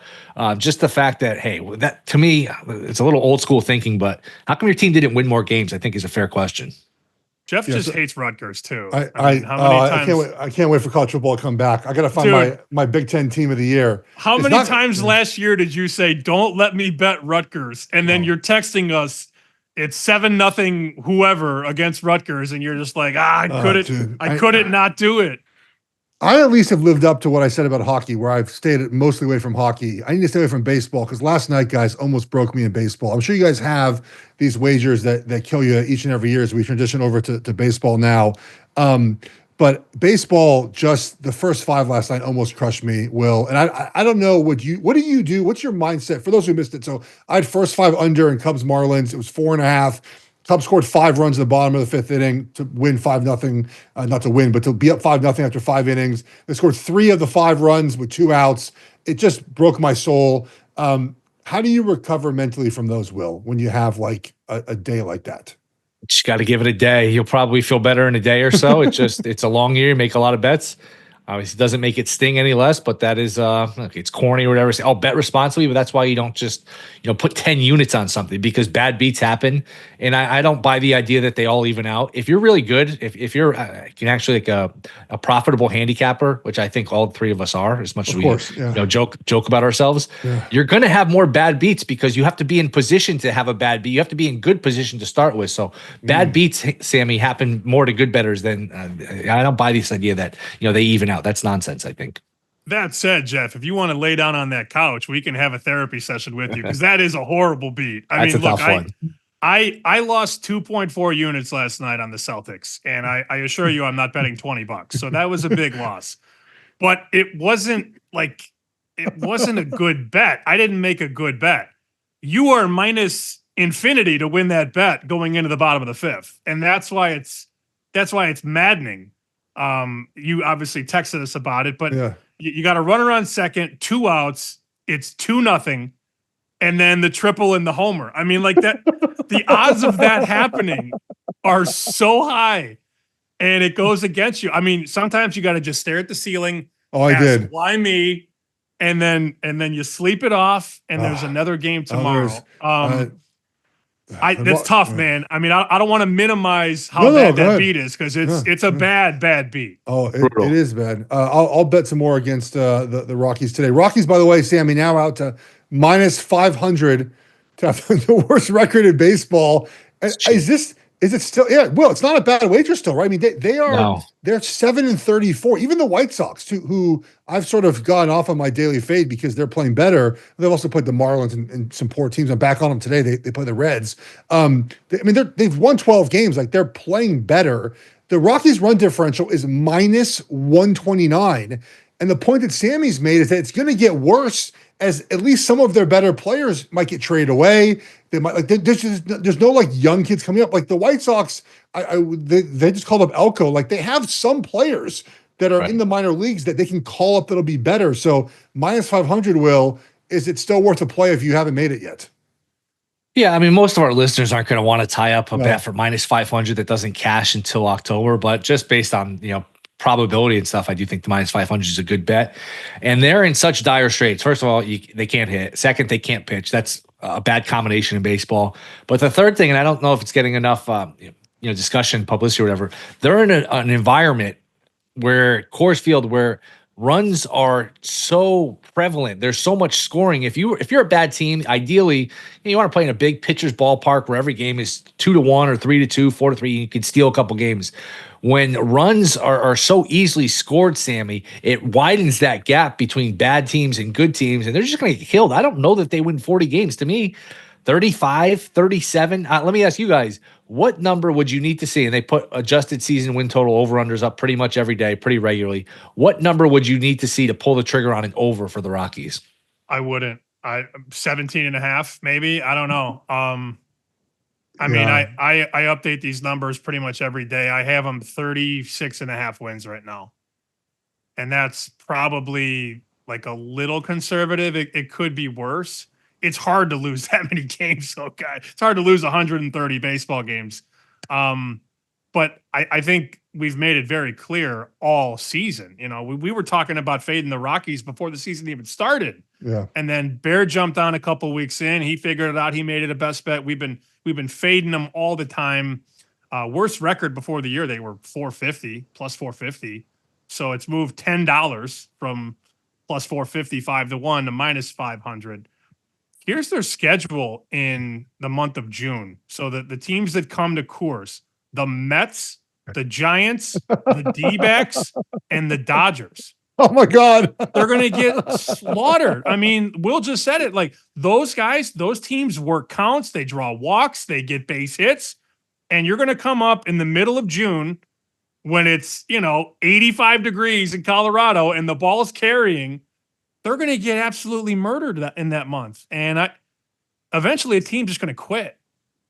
Just the fact that, hey, that to me, it's a little old school thinking, but how come your team didn't win more games, I think, is a fair question.
Jeff just hates Rutgers too.
I mean, how many times? I can't wait for college football to come back. I got to find my Big Ten team of the year.
How many times last year did you say, "Don't let me bet Rutgers," and then you're texting us, it's 7-0 whoever against Rutgers, and you're just like, I couldn't not do it.
I at least have lived up to what I said about hockey, where I've stayed mostly away from hockey. I need to stay away from baseball, because last night, guys, almost broke me in baseball. I'm sure you guys have these wagers that kill you each and every year as we transition over to baseball now. But baseball, just the first 5 last night almost crushed me, Will. And I don't know, what do you do? What's your mindset? For those who missed it, so I had first 5 under in Cubs Marlins. It was 4.5. Cubs scored 5 runs in the bottom of the 5th inning to win 5-0. Not to win, but to be up 5-0 after 5 innings. They scored 3 of the 5 runs with 2 outs. It just broke my soul. How do you recover mentally from those, Will, when you have like a day like that?
Just got to give it a day. You'll probably feel better in a day or so. It's a long year. You make a lot of bets. Obviously, it doesn't make it sting any less, but that is, it's corny or whatever. Say, bet responsibly, but that's why you don't just, put 10 units on something, because bad beats happen. And I don't buy the idea that they all even out. If you're really good, if you're can actually like a profitable handicapper, which I think all 3 of us are, as much as we joke about ourselves, you're going to have more bad beats, because you have to be in position to have a bad beat. You have to be in good position to start with. So bad beats, Sammy, happen more to good bettors than I don't buy this idea that they even out. That's nonsense, I think.
That said, Jeff, if you want to lay down on that couch, we can have a therapy session with you, because that is a horrible beat.
That's a tough one.
I lost 2.4 units last night on the Celtics, and I assure you I'm not betting $20. So that was a big loss. But it wasn't a good bet. I didn't make a good bet. You are minus infinity to win that bet going into the bottom of the 5th. And that's why it's maddening. You obviously texted us about it, but you got a runner on second, 2 outs. It's 2-0. And then the triple and the homer. I mean, like that, the odds of that happening are so high, and it goes against you. I mean, sometimes you got to just stare at the ceiling.
Oh, I did.
Why me? And then you sleep it off, and there's another game tomorrow. That's tough, man. I mean, I don't want to minimize how bad that beat is, because it's a bad beat.
Oh, it is bad. I'll bet some more against the Rockies today. Rockies, by the way, Sammy, now out to minus 500 to have the worst record in baseball. Is it still? Yeah, well, it's not a bad wager still, right? I mean, they're 7-34. Even the White Sox, who I've sort of gone off on my daily fade because they're playing better. They've also played the Marlins and some poor teams. I'm back on them today. They play the Reds. They've won 12 games. Like, they're playing better. The Rockies' run differential is minus 129. And the point that Sammy's made is that it's going to get worse, as at least some of their better players might get traded away. They might there's no like young kids coming up. Like the White Sox, they just called up Elko. Like, they have some players that are in the minor leagues that they can call up that'll be better. So minus 500, Will, is it still worth a play if you haven't made it yet?
Yeah, I mean, most of our listeners aren't going to want to tie up a bet for minus 500 that doesn't cash until October, but just based on probability and stuff, I do think the minus 500 is a good bet. And they're in such dire straits. First of all, they can't hit. Second, they can't pitch. That's a bad combination in baseball. But the third thing, and I don't know if it's getting enough discussion, publicity, or whatever, they're in an environment where Coors Field, where runs are so prevalent. There's so much scoring. If you're a bad team, ideally, you want to play in a big pitcher's ballpark where every game is 2-1 or 3-2, 4-3. You can steal a couple games. When runs are so easily scored, Sammy, it widens that gap between bad teams and good teams, and they're just going to get killed. I don't know that they win 40 games. To me, 35, 37. Let me ask you guys, what number would you need to see? And they put adjusted season win total over-unders up pretty much every day, pretty regularly. What number would you need to see to pull the trigger on an over for the Rockies?
I wouldn't. 17.5, maybe. I don't know. I mean, I update these numbers pretty much every day. I have them 36.5 wins right now. And that's probably like a little conservative. It could be worse. It's hard to lose that many games, though, guys. It's hard to lose 130 baseball games. But I think we've made it very clear all season. You know, we were talking about fading the Rockies before the season even started.
Yeah.
And then Bear jumped on a couple weeks in. He figured it out. He made it a best bet. We've been fading them all the time. Worst record before the year, they were 450, plus 450. So it's moved $10 from plus 450, 5-1 to minus 500. Here's their schedule in the month of June. So the teams that come to Coors, the Mets, the Giants, the D-backs, and the Dodgers.
Oh my God.
They're going to get slaughtered. I mean, Will just said it. Like those guys, those teams work counts. They draw walks. They get base hits. And you're going to come up in the middle of June when it's, 85 degrees in Colorado and the ball's carrying. They're going to get absolutely murdered in that month. And eventually a team's just going to quit.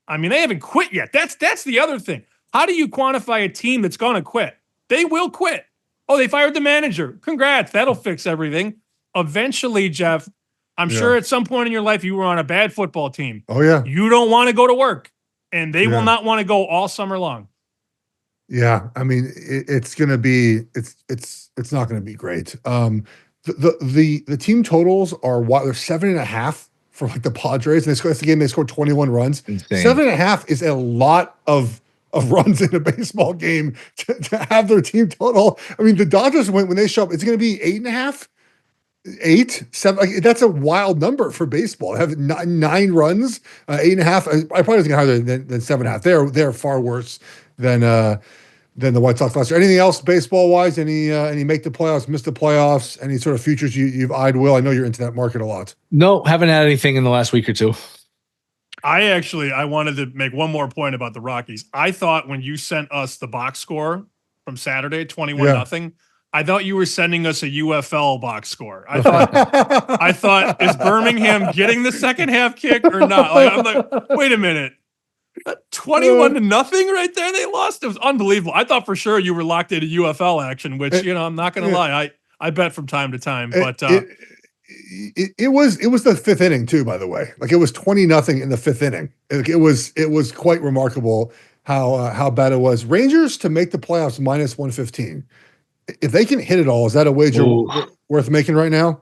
I mean, they haven't quit yet. That's the other thing. How do you quantify a team that's going to quit? They will quit. Oh, they fired the manager. Congrats. That'll fix everything. Eventually, Jeff, I'm sure at some point in your life you were on a bad football team.
Oh, yeah.
You don't want to go to work, and they will not want to go all summer long.
Yeah. I mean, it's going to be – it's not going to be great. The team totals are what? They're 7.5 for like the Padres. And that's the game they scored 21 runs.
Insane.
7.5 is a lot of runs in a baseball game to have their team total. I mean, the Dodgers when they show up, it's going to be 8.5, 8, 7. Like, that's a wild number for baseball. Have 9 runs, 8.5. I probably was going higher than 7.5. They're far worse than the White Sox last year. Anything else baseball wise? Any make the playoffs, miss the playoffs? Any sort of futures you've eyed? Will, I know you're into that market a lot.
No, haven't had anything in the last week or two.
I wanted to make one more point about the Rockies. I thought when you sent us the box score from Saturday, 21-0, I thought you were sending us a UFL box score. I thought, is Birmingham getting the second half kick or not? Like, I'm like, wait a minute. 21-0 right there. They lost. It was unbelievable. I thought for sure you were locked into UFL action, which, I'm not going to lie. I bet from time to time, but
it was the fifth inning too, by the way. Like it was 20-0 in the fifth inning. It was quite remarkable how bad it was. Rangers to make the playoffs minus 115. If they can hit it all, is that a wager worth making right now?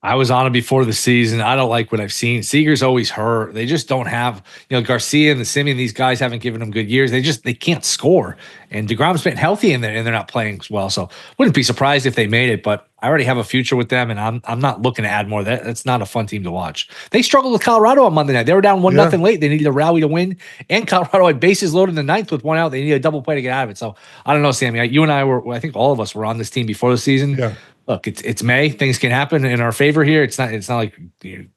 I was on it before the season. I don't like what I've seen. Seager's always hurt. They just don't have, Garcia and the Simeon, these guys haven't given them good years. They can't score. And DeGrom's been healthy and they're not playing as well. So wouldn't be surprised if they made it, but I already have a future with them and I'm not looking to add more. That's not a fun team to watch. They struggled with Colorado on Monday night. They were down 1-0 late. They needed a rally to win. And Colorado had bases loaded in the ninth with one out. They needed a double play to get out of it. So I don't know, Sammy. You and I I think all of us were on this team before the season.
Yeah.
Look, it's May. Things can happen in our favor here. It's not like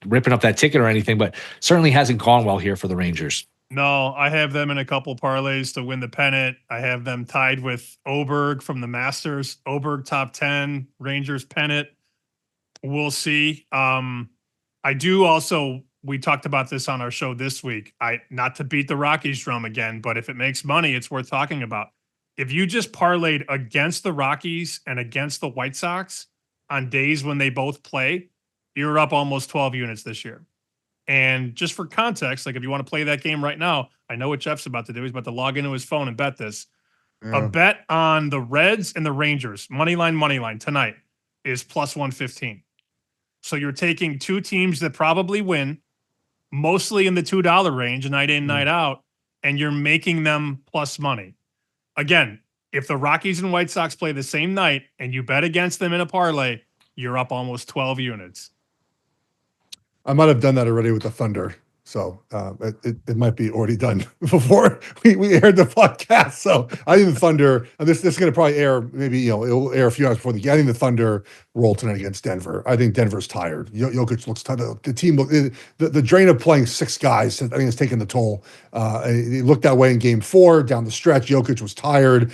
ripping up that ticket or anything, but certainly hasn't gone well here for the Rangers.
No, I have them in a couple parlays to win the pennant. I have them tied with Oberg from the Masters. Oberg top 10, Rangers pennant. We'll see. I do also, we talked about this on our show this week. Not to beat the Rockies drum again, but if it makes money, it's worth talking about. If you just parlayed against the Rockies and against the White Sox on days when they both play, you're up almost 12 units this year. And just for context, like if you want to play that game right now, I know what Jeff's about to do. He's about to log into his phone and bet this. A bet on the Reds and the Rangers, money line tonight, is plus 115. So you're taking two teams that probably win, mostly in the $2 range, night in, night out, and you're making them plus money. Again, if the Rockies and White Sox play the same night and you bet against them in a parlay, you're up almost 12 units.
I might have done that already with the Thunder. So it might be already done before we aired the podcast. So I think the Thunder, and this is going to probably air, maybe, it'll air a few hours before the game. I think the Thunder roll tonight against Denver. I think Denver's tired. Jokic looks tired. The team, the drain of playing 6 guys, I think it's taken the toll. It looked that way in game 4 down the stretch. Jokic was tired.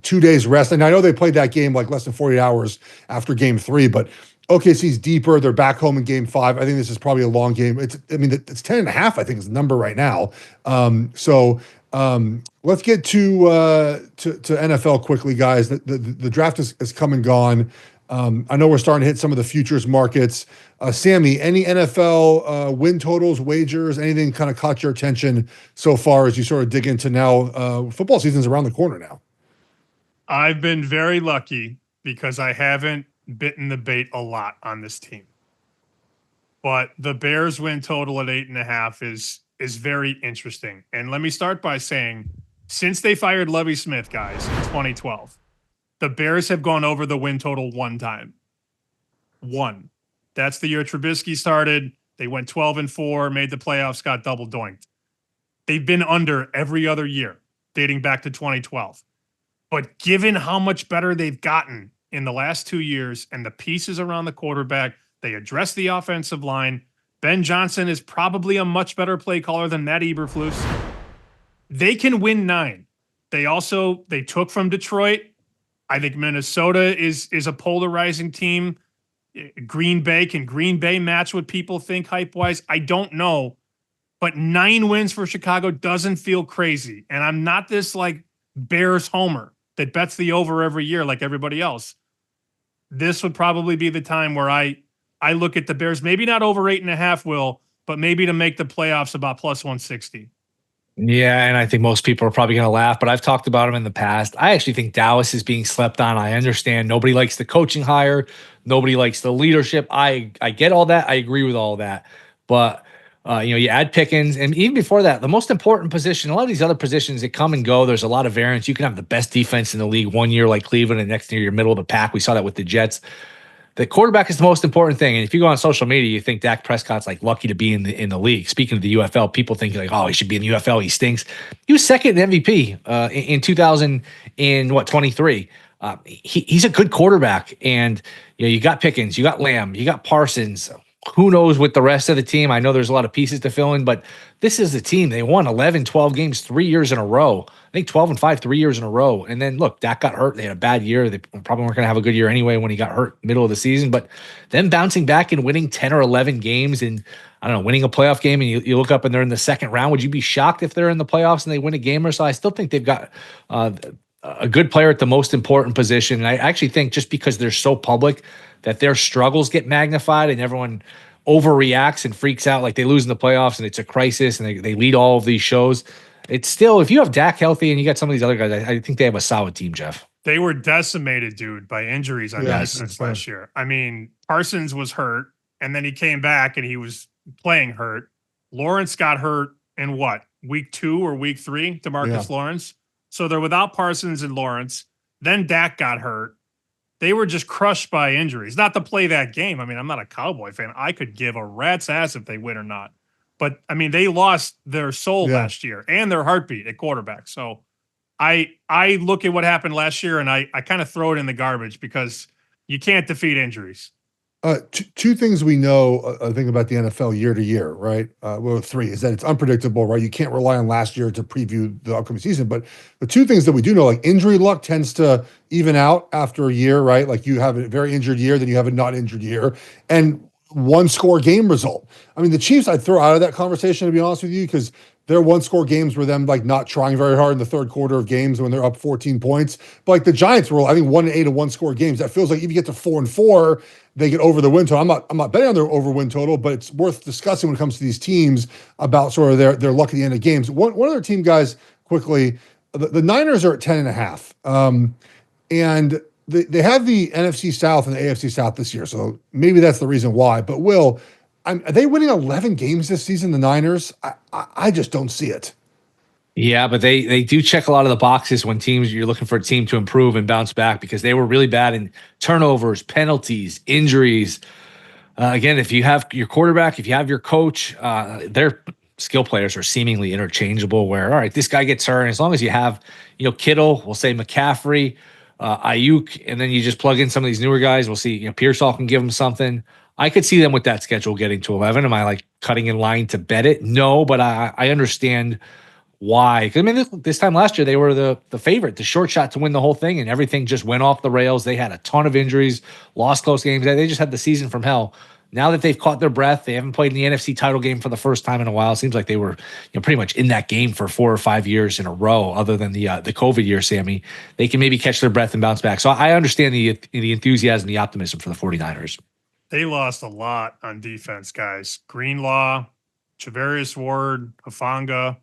2 days rest. And I know they played that game like less than 48 hours after game 3, but OKC's deeper. They're back home in game 5. I think this is probably a long game. It's 10.5, I think, is the number right now. Let's get to NFL quickly, guys. The draft has come and gone. I know we're starting to hit some of the futures markets. Sammy, any NFL win totals, wagers, anything kind of caught your attention so far as you sort of dig into now? Football season's around the corner now.
I've been very lucky because I haven't bitten the bait a lot on this team. But the Bears win total at 8.5 is very interesting. And let me start by saying, since they fired Lovie Smith, guys, in 2012, the Bears have gone over the win total one time. One. That's the year Trubisky started. They went 12-4, made the playoffs, got double doinked. They've been under every other year, dating back to 2012. But given how much better they've gotten in the last 2 years and the pieces around the quarterback, they address the offensive line. Ben Johnson is probably a much better play caller than Matt Eberflus. They can win 9. They took from Detroit. I think Minnesota is a polarizing team. Green Bay match what people think hype-wise? I don't know. But 9 wins for Chicago doesn't feel crazy. And I'm not this like Bears homer that bets the over every year like everybody else. This would probably be the time where I look at the Bears, maybe not over 8.5, Will, but maybe to make the playoffs about plus 160.
Yeah, and I think most people are probably going to laugh, but I've talked about him in the past. I actually think Dallas is being slept on. I understand nobody likes the coaching hire. Nobody likes the leadership. I get all that. I agree with all that. But, you add Pickens. And even before that, the most important position, a lot of these other positions that come and go, there's a lot of variance. You can have the best defense in the league one year like Cleveland, and next year you're middle of the pack. We saw that with the Jets. The quarterback is the most important thing. And if you go on social media, you think Dak Prescott's like lucky to be in the league. Speaking of the UFL, people think like, oh, he should be in the UFL. He stinks. He was second in MVP in 2023. He's a good quarterback. And you got Pickens, you got Lamb, you got Parsons. Who knows with the rest of the team? I know there's a lot of pieces to fill in, but this is the team. They won 11, 12 games 3 years in a row. I think 12-5, 3 years in a row. And then look, Dak got hurt. They had a bad year. They probably weren't going to have a good year anyway when he got hurt middle of the season. But then bouncing back and winning 10 or 11 games and, I don't know, winning a playoff game, and you look up and they're in the second round. Would you be shocked if they're in the playoffs and they win a game or so? I still think they've got a good player at the most important position. And I actually think just because they're so public that their struggles get magnified and everyone overreacts and freaks out like they lose in the playoffs and it's a crisis and they lead all of these shows. It's still, if you have Dak healthy and you got some of these other guys, I think they have a solid team, Jeff.
They were decimated, dude, by injuries on defense last year. I mean, Parsons was hurt, and then he came back and he was playing hurt. Lawrence got hurt in what, week 2 or week 3, DeMarcus Lawrence? So they're without Parsons and Lawrence. Then Dak got hurt. They were just crushed by injuries. Not to play that game. I mean, I'm not a Cowboy fan. I could give a rat's ass if they win or not. But, I mean, they lost their soul last year and their heartbeat at quarterback. So I look at what happened last year, and I kind of throw it in the garbage because you can't defeat injuries.
Two things we know, I think, about the NFL year to year, right? Well, 3 is that it's unpredictable, right? You can't rely on last year to preview the upcoming season. But the 2 things that we do know, like injury luck tends to even out after a year, right? Like you have a very injured year, then you have a not injured year. And 1-score game result. I mean, the Chiefs I'd throw out of that conversation, to be honest with you, because their 1-score games were them like not trying very hard in the third quarter of games when they're up 14 points. But like the Giants were, I think 1-8 of 1-score games. That feels like if you get to 4-4, they get over the win total. I'm not betting on their over win total, but it's worth discussing when it comes to these teams about sort of their luck at the end of games. One other team, guys, quickly, the Niners are at 10.5. And they have the NFC South and the AFC South this year, so maybe that's the reason why. But Will, are they winning 11 games this season, the Niners? I just don't see it.
Yeah, but they do check a lot of the boxes when you're looking for a team to improve and bounce back, because they were really bad in turnovers, penalties, injuries. Again, if you have your quarterback, if you have your coach, their skill players are seemingly interchangeable where, all right, this guy gets hurt. And as long as you have, Kittle, we'll say McCaffrey, Ayuk, and then you just plug in some of these newer guys. We'll see, Pearsall can give them something. I could see them with that schedule getting to 11. Am I like cutting in line to bet it? No, but I understand why. I mean, this time last year, they were the favorite, the short shot to win the whole thing, and everything just went off the rails. They had a ton of injuries, lost close games. They just had the season from hell. Now that they've caught their breath, they haven't played in the NFC title game for the first time in a while. It seems like they were pretty much in that game for 4 or 5 years in a row, other than the COVID year, Sammy. They can maybe catch their breath and bounce back. So I understand the enthusiasm, the optimism for the 49ers.
They lost a lot on defense, guys. Greenlaw, Charvarius Ward, Hufanga.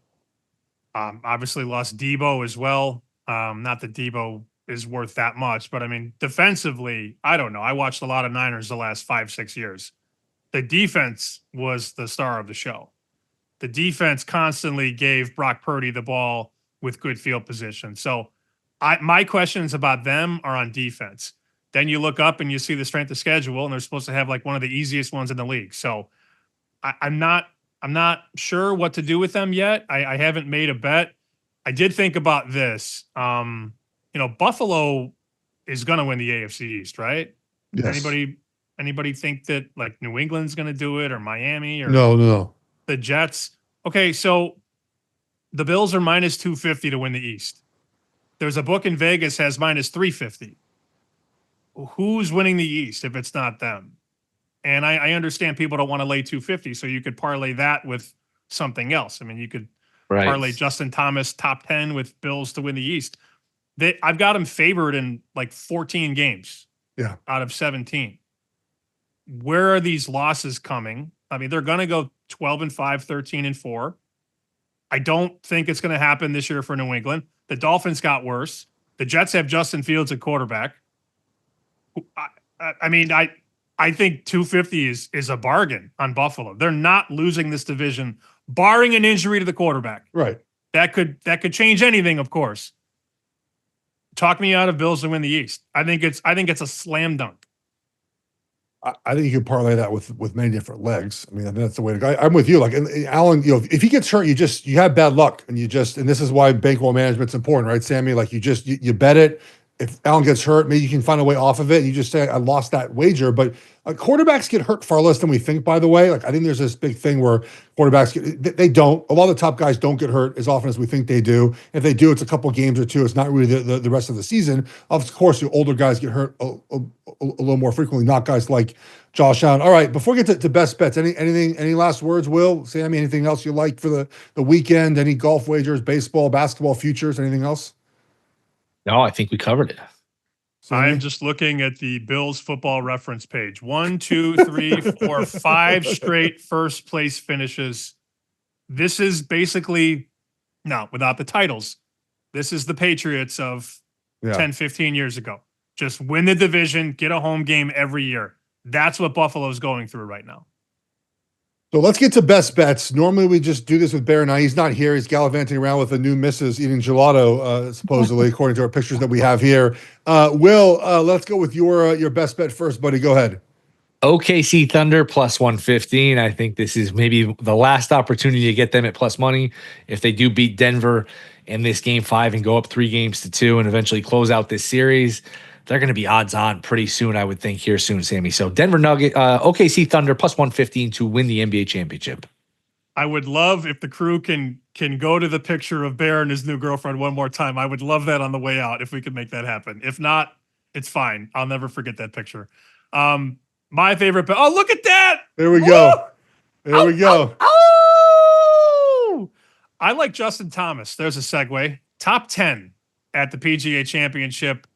Obviously lost Debo as well. Not that Debo is worth that much, but I mean, defensively, I don't know. I watched a lot of Niners the last 5-6 years. The defense was the star of the show. The defense constantly gave Brock Purdy the ball with good field position. So my questions about them are on defense. Then you look up and you see the strength of schedule, and they're supposed to have like one of the easiest ones in the league. So I'm not sure what to do with them yet. I haven't made a bet. I did think about this. Buffalo is going to win the AFC East, right?
Yes.
Anybody think that like New England's going to do it, or Miami, or
No.
the Jets? Okay, so the Bills are minus 250 to win the East. There's a book in Vegas has minus 350. Who's winning the East if it's not them? And I understand people don't want to lay 250, so you could parlay that with something else. I mean, you could parlay Justin Thomas top 10 with Bills to win the East. I've got them favored in like 14 games out of 17. Where are these losses coming? I mean, they're going to go 12-5, 13-4. I don't think it's going to happen this year for New England. The Dolphins got worse. The Jets have Justin Fields at quarterback. I think 250 is a bargain on Buffalo. They're not losing this division, barring an injury to the quarterback.
Right.
That could change anything, of course. Talk me out of Bills to win the East. I think it's a slam dunk.
I think you can parlay that with many different legs. I mean, that's the way to go. I'm with you. Like, and Alan, if he gets hurt, you have bad luck, and this is why bankroll management's important, right, Sammy? Like, you bet it. If Allen gets hurt, maybe you can find a way off of it. And you just say, I lost that wager. But quarterbacks get hurt far less than we think, by the way. Like, I think there's this big thing where quarterbacks they don't. A lot of the top guys don't get hurt as often as we think they do. If they do, it's a couple games or two. It's not really the rest of the season. Of course, the older guys get hurt a little more frequently, not guys like Josh Allen. All right, before we get to best bets, any last words, Will, Sammy, anything else you like for the weekend? Any golf wagers, baseball, basketball futures, anything else?
No, I think we covered it.
I'm just looking at the Bills football reference page. 1, 2, 3, 4, 5 straight first place finishes. This is basically, no, without the titles, this is the Patriots of 10, 15 years ago. Just win the division, get a home game every year. That's what Buffalo's going through right now.
So let's get to best bets. Normally we just do this with Bear now. He's not here. He's gallivanting around with a new missus eating gelato, supposedly, according to our pictures that we have here. Will, let's go with your best bet first, buddy. Go ahead.
OKC Thunder plus 115. I think this is maybe the last opportunity to get them at plus money. If they do beat Denver in this game 5 and go up 3-2 and eventually close out this series, they're going to be odds on pretty soon, I would think, here soon, Sammy. So Denver OKC Thunder plus 115 to win the NBA championship.
I would love if the crew can go to the picture of Bear and his new girlfriend one more time. I would love that on the way out if we could make that happen. If not, it's fine. I'll never forget that picture. My favorite. Oh, look at that!
There we go. There we go.
Oh! I like Justin Thomas. There's a segue. Top 10 at the PGA Championship.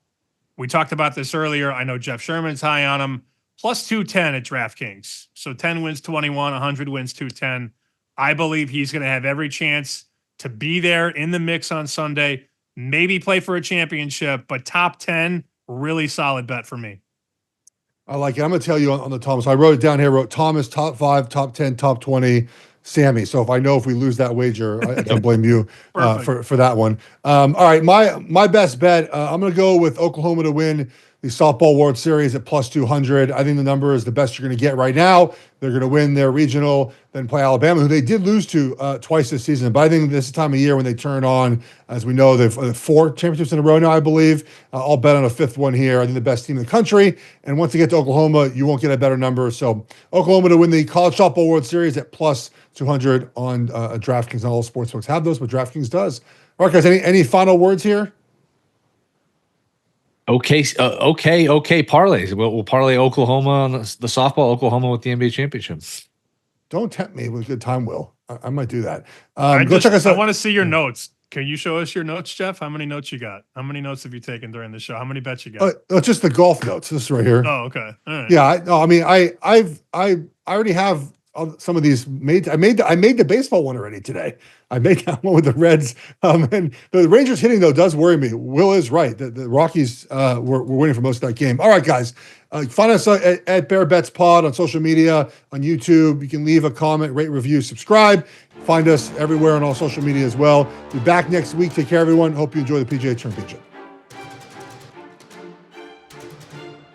We talked about this earlier. I know Jeff Sherman's high on him. Plus 210 at DraftKings. So 10 wins 21, 100 wins 210. I believe he's going to have every chance to be there in the mix on Sunday. Maybe play for a championship, but top 10, really solid bet for me.
I like it. I'm going to tell you on the Thomas. I wrote it down here. Wrote Thomas, top 5, top 10, top 20. Sammy. So if we lose that wager, I don't blame you for that one. All right, my best bet. I'm going to go with Oklahoma to win the Softball World Series at plus 200. I think the number is the best you're going to get right now. They're going to win their regional, then play Alabama, who they did lose to twice this season. But I think this is the time of year when they turn on. As we know, they've 4 championships in a row now, I believe. I'll bet on a 5th one here. I think the best team in the country. And once they get to Oklahoma, you won't get a better number. So Oklahoma to win the College Softball World Series at plus 200 on DraftKings. Not all sportsbooks have those, but DraftKings does. All right, guys, any final words here?
Okay, parlays. We'll parlay Oklahoma on the softball, Oklahoma with the NBA championship.
Don't tempt me with good time, Will. I might do that.
Check us out. I want to see your notes. Can you show us your notes, Jeff? How many notes you got? How many notes have you taken during the show? How many bets you got?
Just the golf notes. This is right here.
Oh, okay. All right.
Yeah. I already have some of these made. I made the baseball one already today. I made that one with the Reds. And the Rangers hitting though does worry me. Will is right. The Rockies were winning for most of that game. All right, guys. Find us at Bear Bets Pod on social media, on YouTube. You can leave a comment, rate, review, subscribe. Find us everywhere on all social media as well. Be back next week. Take care, everyone. Hope you enjoy the PGA Championship.